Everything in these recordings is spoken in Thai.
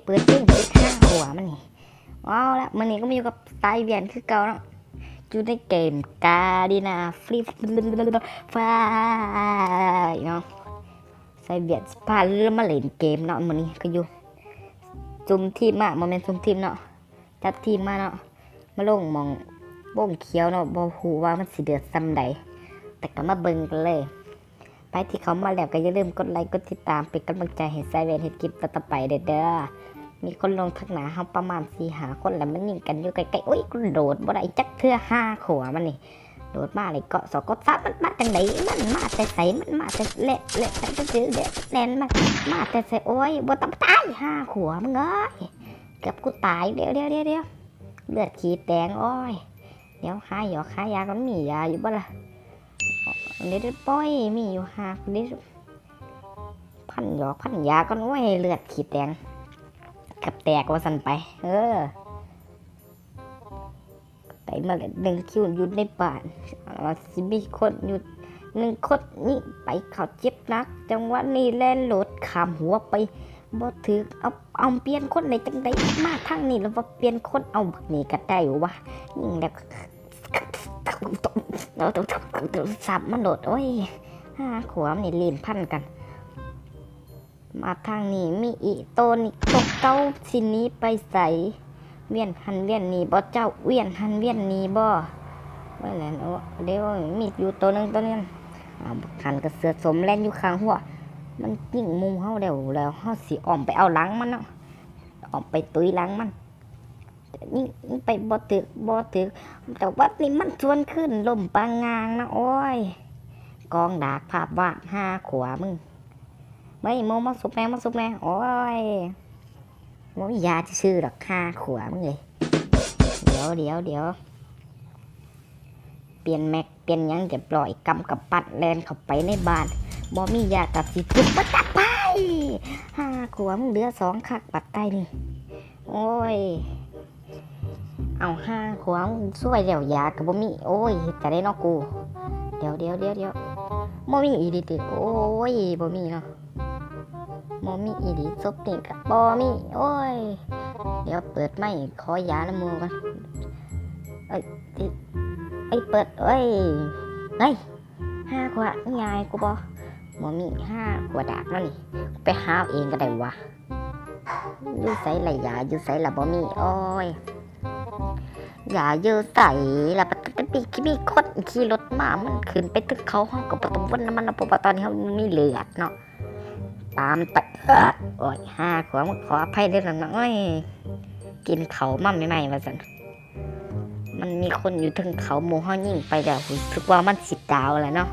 เปิดเพลงปิด5 ขวมันนี่เอาละมันนี่ก็มาอยู่กับสายเวียนคือเก่าเนาะอยู่ในเกมกาดีนาฟรีไฟเนาะสายเวียนพาเรื่องมาเล่นเกมเนาะมันนี่ก็อยู่จุ่มทีมมาโมเมนต์จุ่มทีมเนาะจัดทีมมาเนาะมาลงมองบ่งเขียวเนาะบ่ฮู้ว่ามันสิเดือดซ้ำใดแต่ก็มาเบิ่งกันเลยไปที่เขามาแล้วก็อย่าลืมกดไลค์กดติดตามเป็นกำลังใจให้สายเวียนเฮ็ดคลิปต่อไปเด้อมีคนลงทักหนาเฮาประมาณ4-5 คนแล้วมันยิงกันอยู่ใกล้ๆโอ้ยกูโดดบ่ได้จักเทื่อ5 ขวมันนี่โดดมาเลยเกาะ2 กด3มันมาจังไดมันมาแต่ไสมันมาแต่เละแต่ซื่อเด้แล่นมาแต่ไสโอ้ยบ่ต้องตาย5 ขวมึงเอ้ยเกือบกูตายเดี๋ยวเลือดขีดแดงโอ้ยเดี๋ยวหาหยอกหายาก็มียาอยู่บ่ล่ะเดี๋ยวป้อยมีอยู่หาคนนี้พันหยอกพันยาก็น้อยเลือดขีดแดงกับแตกว่าสันไปไปมา1 คิวอยู่ในป่านสิมีคนอยู่1 คนนี่ไปเขาเจ็บนักจังหวะนี้แล่นรถขามหัวไปบ่ถือเอาเปลี่ยนคนในจังได้มาทางนี้แล้วว่าเปลี่ยนคนเอาบักนี่ก็ได้วะยิ่งแล้วเราต้องสับมันโดดโอ้ย5 ขวมันนี่ลีนพันกันมาทางนี้มีอีโตนี่ตกเก้าสินี้ไปใส่เวียนหันเวียนนี่บ่เจ้าเวียนหันเวียนนี่บ่ไว้แล้วเดี๋ยวมีอยู่ตัวนึงหันกับเสือสมแล่นอยู่ข้างหัวมันยิ่งมุงเฮาแล้วเฮาสิอ้อมไปเอาหลังมันเนาะอ้อมไปตุยหลังมันนี่ไปบ่ตึกแต่ว่านี่มันชวนขึ้นลมปางงางนะโอ้ยกองดากภาพวาด5 ขวมึงไม่โมมาสุกแม่โอ้ยโมยาจะชื่อหรอก5 ขวมึงเลยเดี๋ยวเปลี่ยนแม็กเปลี่ยนยังจะปล่อยกำกับปัดแลนเข้าไปในบ้านบ่มียาตัดสิจุดประจัดไป5 ขวมึงเหลือ2 คักปัดใต้นี่โอ้ยเอา5 ขวมึงช่วยแล้วยากับบ่มีโอ้ยจะได้นอกกูเดี๋ยวบ่มีอีดิโอ้ยบ่มีเนาะบ่มีอีดิซบนี่กับบ่มีโอ้ยเดี๋ยวเปิดไม่ขอยาละมูกันเปิดเฮ้ย5 ขวง่ายกูบ่มี5 ขวดากแล้วนี่ไปหาเองก็ได้วะอยู่ใส่ไรยาอยู่ใส่ละบ่มีโอ้ยอย่าเยอะใส่ละปะมีคนขี่รถมามันขึ้นไปถึงเขาห้องกับประตูวันน้ำมันนะปะตอนนี้เขามีเลือดเนาะตามไปโอ้ย5 ขวขออภัยด้วยนะน้อยกินเขามั่มใหม่มาสันมันมีคนอยู่ถึงเขาโมห้องยิ่งไปแล้วรู้สึกว่ามัน10 ดาวแล้วเนาะ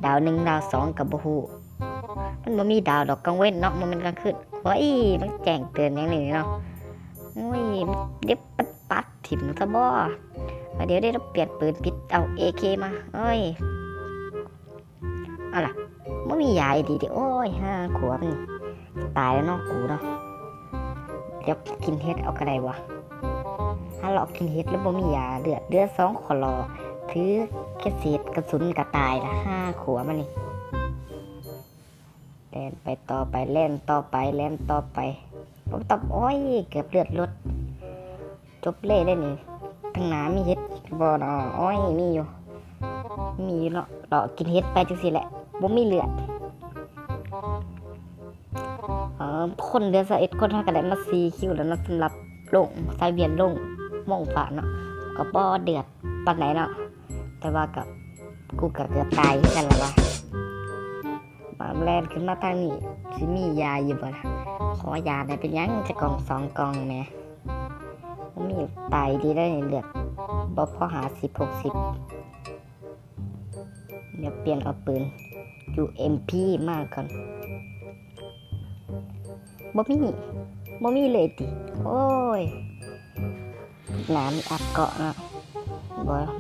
ดาว1 ดาว 2กับบูฮูมันบ่มีดาวดอกกลางเว้นเนาะมันกลางคืนโอ้ยมันแจ้งเตือนอย่างนี้เนาะโอ้ยเดี๋ยวปัดถิ่มซะบ่เดี๋ยวได้เราเปลี่ยนปืนปิดเอาAKมาเอ้ยเอาล่ะไม่มียาดีโอ้ย5 ขวบนี่ตายแล้วน้องกูเนาะเดี๋ยวกินเฮ็ดเอากระไดวะถ้าเรากินเฮ็ดแล้วบ่มียาเลือด2 ขอรอถือแค่เศษกระสุนกระตายละ5 ขวบมันนี่เล่นไปต่อไปเล่นต่อไปผมตบโอ้ยเกือบเลือดลดจบเล่ได้นี่ทั้งหนามีเฮ็ดบ่เนาะโอ้ยมีอยู่เนาะเรากินเฮ็ดไปจังซี่แหละบ่มีเลือดคนเดือน21 คนเท่ากันได้มา4 คิวแล้วเนาะสำหรับลงสายเวียนลงม่องฟ้าเนาะก็บ่เดือดปานไหนเนาะแต่ว่ากับกูก็เกือบตายคือกันล่ะว่ามาแล่นขึ้นมาทางนี้สิมียาอยู่บ่ล่ะขอยาได้เป็นยังจะกล่อง2 กล่องแหมมีตายดีได้เลือดบ่พอ50-60เดี๋ยวเปลี่ยนเอาปืน UMP มากก่อนบ่มีเลยติโอ้ยน้ำอัพเกาะเนาะ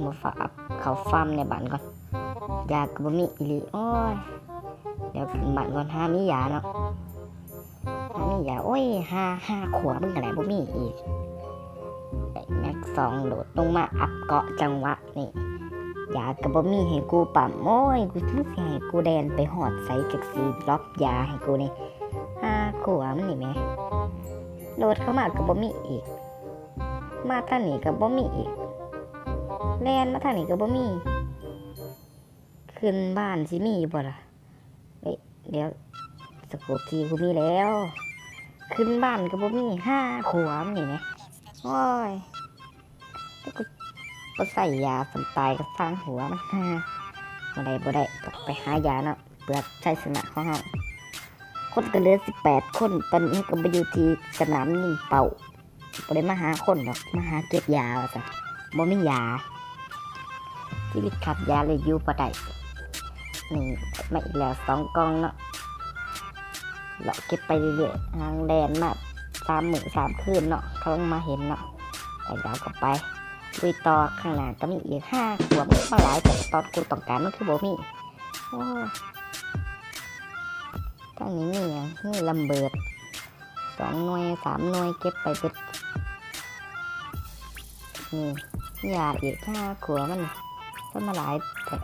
บ่ฝากอัพเขาฟาร์มในบ้านก่อนยาก็บ่มีอีหลีโอ้ยเดี๋ยวขึ้นบ้านก่อนมียาเนาะมียาโอ้ย5 ขวบมึงอะไรบ่มีอีกแม็ก2โดดลงมาอัพเกาะจังหวะนี่ยาก็บ่มีให้กูปั๊มโอ้ยกูสิให้กูแดนไปหอดใส่จักสีล็อกยาให้กูนี่5 ขวบมันนี่แม่ โหลดเข้ามาก็บ่มีอีกมาทางนี้ก็บ่มีอีกแล่นมาทางนี้ก็บ่มีขึ้นบ้านสิมีบ่ล่ะเดี๋ยวสโคปทีกูมีแล้วขึ้นบ้านก็บ่มี5 ขวบนี่แหมโอ้ยแล้วกูใส่ยาสันตายก็สร้างหัวมันบ่ได้ต้องไปหายาเนาะเปลือกใจสนะของเฮาคนก็เหลือ18 คนตอนนี้ก็ไปอยู่ที่สนามยิงเป่าบ่ได้มาหาคนหรอกมาหาเก็บยาว่าซั่นบ่มียาชีวิตขาดยาเลยอยู่บ่ได้นี่มาอีกแล้ว2 กล่องเนาะเราเก็บไปเรื่อยๆทางแดนมา3 มื้อ 3 คืนเนาะเขามาเห็นเนาะแต่เราก็ไปลุยต่อข้างหน้าก็มีอีก5 ขวบมาหลายแต่ตอนกูต้องการมันคือบ่มีโอ้ทางนี้มีหยังมีลำเบิด2 หน่วย 3 หน่วยเก็บไปเบิดนี่ยาอีก5 ขวบมันก็มาหลายแต่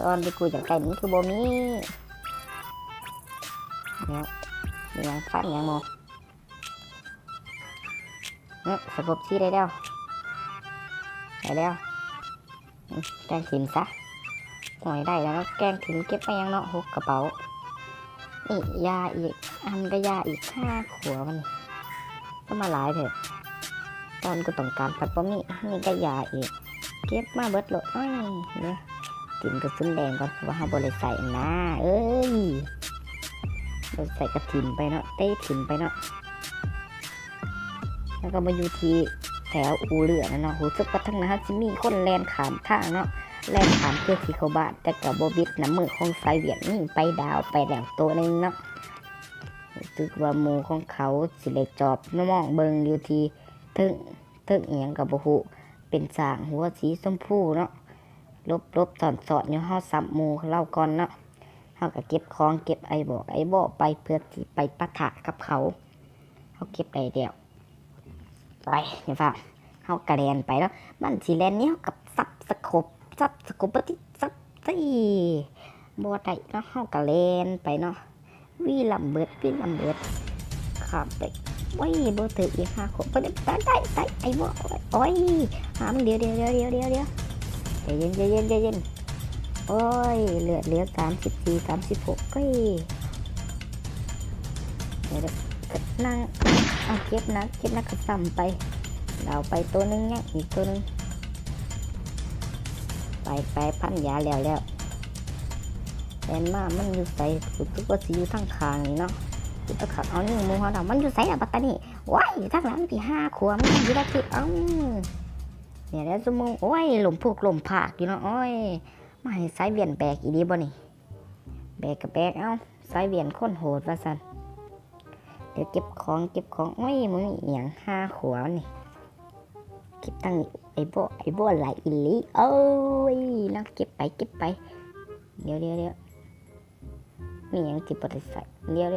ตอนที่กูอยากได้มันคือบ่มีเนี่ยยังฟันยังโมเนี่ยสกบชี้ได้แล้วแกงถิ่นซะหน่อยได้แล้วเนาะแกงถิ่นเก็บไปยังเนาะหกกระเป๋านี่ยาอีกอันก็ยาอีก5 ขวบมันก็มาหลายเถอะตอนกูต้องการผัดบะหมี่นี่ก็ยาอีกเก็บมาเบิดเลยเนี่ยกินกระสุนแดงก่อนว่าเขาบริใส่นะเอ้ยเราใส่กระถิ่นไปเนาะเต้ถิ่นไปเนาะแล้วก็มาอยู่ที่แถวอูเรือนะเนาะหูซึกว่าทั้งนั้นจะมีคนแลนขามทางเนาะแลนขามเพื่อที่เขาบ้านแต่กับโบบิดน้ำมือของสายเวียดนี่ไปดาวไปแล้วตัวนึงเนาะซึกว่าหมูของเขาสิเล็กจอบมองเบิงอยู่ที่ทึ่งเอียงกับโบหูเป็นสางหัวสีชมพูเนาะลบสอดอยู่ห้าซับหมูเล่าก่อนเนาะเขาก็เก็บของเก็บไอบ่ไปเพื่อที่ไปปะทะกับเขาเก็บได้เดียวไปเนี่ยฟ้าเขากระเด็นไปแล้วมันสีแลนเนี้ยกับซับสกบปฏิซับสี่บ่ได้แล้วเขากระเด็นไปเนาะวิลำเบิดขับไปว้ยบ่ถืออีก5 ขวบบ่ได้ไอ้บ่โอ้ยหามเดี๋ยวใจเย็นโอ้ยเหลือ34 36ก็เดี๋ยวนั่งเอาเก็บนักกระซ้ำไปเราไปตัวนึงเนี่ยอีกตัวนึงไปพันยาแล้วแอนมามันอยู่ใส่ทุกว่าสิอยู่ทั้งคางนี่เนาะอยู่ตะขับเอานี่มูเขาดำมันอยู่ใส่อะปัตตานีว้ายทั้งหลังที่5 ขวบมันอยู่ได้ที่เนี่ยแล้วสมองโอ้ยหล่มผากอยู่เนาะโอ้ยมาให้สายเวียนแบกอีดีบ่นี่แบกกับแบกสายเวียนคนโหดว่าสันเดี๋ยวเก็บของโอ้ยมันมีอย่าง5 ขวบนี่เก็บตั้งไอ้บ่ไหลอีลีโอ้ยนักเก็บไปเดี๋ยวมีอย่างที่บริษัทเดี๋ยว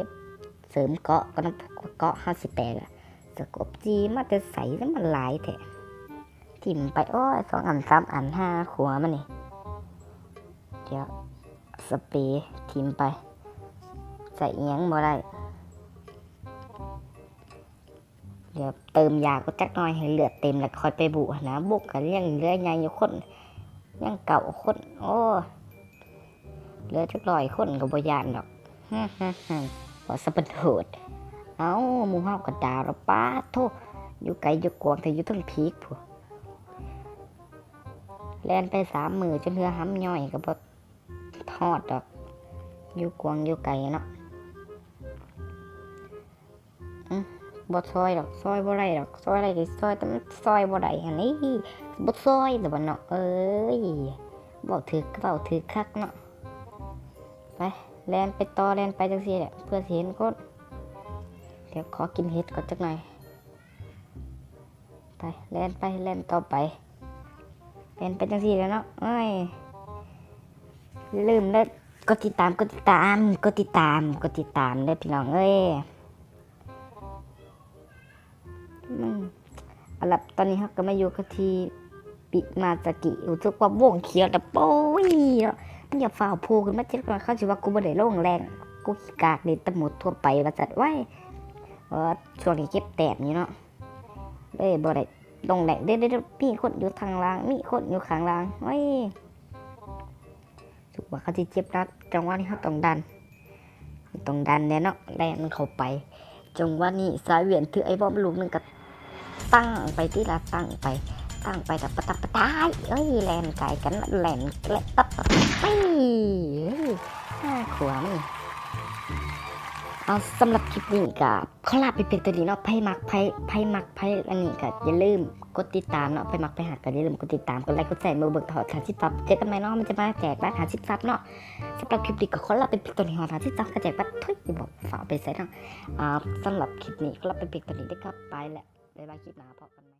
เสริมเกาะก็ต้องเกาะ50 แตกอะสกบจีมาแต่ใส่แล้วมันหลายแท้ถิ่มไปโอ้ย2 อัน 3 อัน 5 ขวบมันนี่เดี๋ยวสเปรย์ถิ่มไปใส่ยังบ่ได้เดี๋ยวเติมยาก็จักหน่อยให้เลือดเต็มแล้วค่อยไปบุนะบุกกันยังเหลือใหญ่อยู่คนยังเก่าคนโอ้เหลือจัก100 คนก็บ่ยานดอกพอสะบัดโหดหมู่เฮาก็ด่าเราป้าโทอยู่ไกลอยู่กวางแต่อยู่ทั้งพีกผู้แล่นไป3 มื้อจนเหือห้ำย่อยก็บ่ทอดดอกอยู่กวางอยู่ไกลเนาะบ่ซอยดอกซอยบ่ได้ดอกซอยอะไรก็ซอยแต่มันซอยบ่ได้อันนี้บ่ซอยแต่บ่เนาะเอ้ยบ่ถือคักเนาะไปแล่นไปต่อแล่นไปจังซี่แหละเพื่อสิเห็นคนเดี๋ยวขอกินเห็ดก่อนจักหน่อยไปแล่นต่อไปแล่นไปจังซี่แล้วเนาะเอ้ยลืมแล้วกดติดตามเด้อพี่น้องเอ้ยเอาล่ะตอนนี้เราก็มาอยู่กับที่ปิมาซากิรู้สึกว่าวงเขียวแต่โป้ยมันอย่าฝ่าพูขึ้นมาเจ็ดก่อนเขาสิว่ากูบ่ได้ลงแรงกูขี้กากนี่ตะหมดทั่วไปว่าจัดไว้ ราะว่าช่วงนี้เก็บแต้มอยู่เนาะเลยบ่ได้ลงแหล่งเด้อมีคนอยู่ทางล่างมีคนอยู่ข้างล่างเฮ้ยถูกว่าเขาสิเจ็บนักจังหวะนี้เขาต้องดันแน่เนาะแล่นเข้าไปจังหวะนี้สายเวียนถือไอ้บอมลูกนึงก็ตั้งไปที่ละตั้งไปแต่ปะตับปะตายเอ้ยแลนไก่กันแลนตับเฮ้ยน่าขวามึงเอาสำหรับคลิปนี้กับขอลาไปเป็นตัวนี้เนาะไพ่มักอันนี้ก็อย่าลืมกดติดตามเนาะไพ่มักไพ่หักก็อย่าลืมกดติดตามกดไลค์กดแชร์มือเบิกถอด30 ซับเจอกันใหม่เนาะมันจะมาแจกบัตร30 ซับเนาะสำหรับคลิปนี้ก็ขอลาไปเป็นตัวนี้หอ30 ซับก็แจกบัตรทุยบอกฝากไปใส่เนาะสำหรับคลิปนี้ขอลาไปเป็นตัวนี้ได้ครับไปแหละบ๊ายบายคลิปหน้าพบกัน